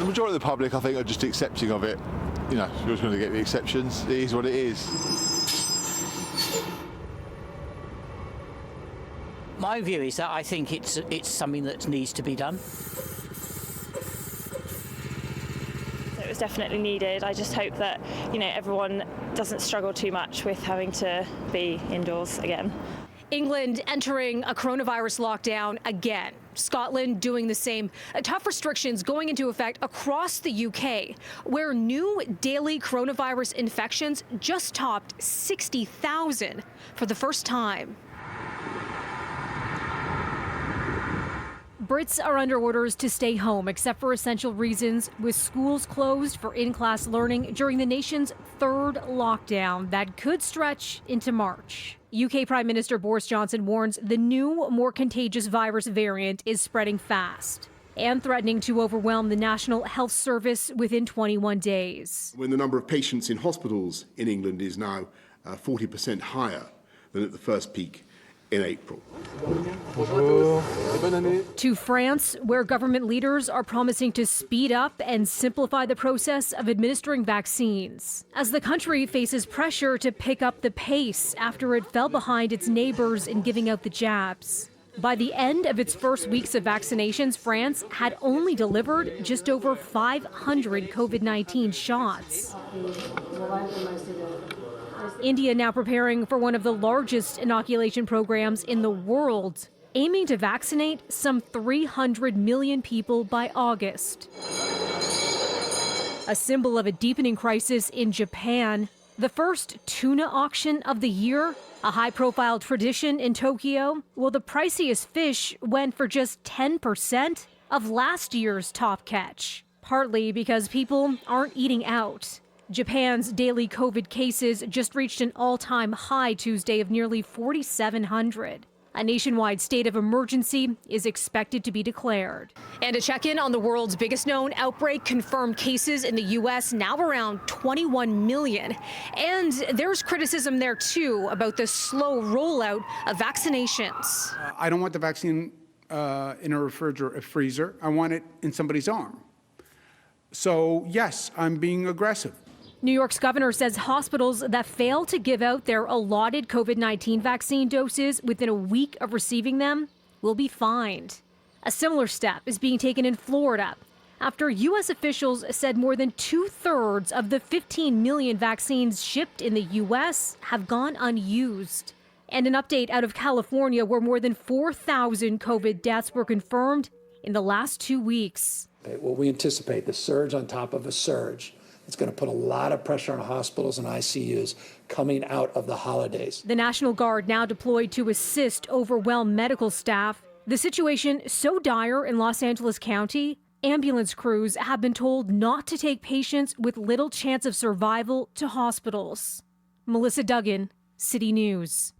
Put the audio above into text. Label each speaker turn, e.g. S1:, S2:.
S1: majority of the public, I think, are just accepting of it. You know, you're just going to get the exceptions. It is what it is.
S2: My view is that I think it's something that needs to be done.
S3: It was definitely needed. I just hope that, everyone doesn't struggle too much with having to be indoors again.
S4: England entering a coronavirus lockdown again. Scotland doing the same. Tough restrictions going into effect across the UK, where new daily coronavirus infections just topped 60,000 for the first time. Brits are under orders to stay home except for essential reasons, with schools closed for in-class learning during the nation's third lockdown that could stretch into March. UK Prime Minister Boris Johnson warns the new, more contagious virus variant is spreading fast and threatening to overwhelm the National Health Service within 21 days.
S5: When the number of patients in hospitals in England is now 40% higher than at the first peak in April.
S4: To France, where government leaders are promising to speed up and simplify the process of administering vaccines, as the country faces pressure to pick up the pace after it fell behind its neighbors in giving out the jabs. By the end of its first weeks of vaccinations, France had only delivered just over 500 COVID-19 shots. India now preparing for one of the largest inoculation programs in the world, aiming to vaccinate some 300 million people by August. A symbol of a deepening crisis in Japan, the first tuna auction of the year, a high-profile tradition in Tokyo. Well, the priciest fish went for just 10% of last year's top catch, partly because people aren't eating out. Japan's daily COVID cases just reached an all-time high Tuesday of nearly 4,700. A nationwide state of emergency is expected to be declared. And a check-in on the world's biggest known outbreak, confirmed cases in the U.S. now around 21 million. And there's criticism there, too, about the slow rollout of vaccinations.
S6: I don't want the vaccine in a freezer. I want it in somebody's arm. So, yes, I'm being aggressive.
S4: New York's governor says hospitals that fail to give out their allotted COVID-19 vaccine doses within a week of receiving them will be fined. A similar step is being taken in Florida after U.S. officials said more than 2/3 of the 15 million vaccines shipped in the U.S. have gone unused. And an update out of California, where more than 4,000 COVID deaths were confirmed in the last 2 weeks.
S7: Well, we anticipate the surge on top of a surge. It's going to put a lot of pressure on hospitals and ICUs coming out of the holidays.
S4: The National Guard now deployed to assist overwhelmed medical staff. The situation so dire in Los Angeles County, ambulance crews have been told not to take patients with little chance of survival to hospitals. Melissa Duggan, City News.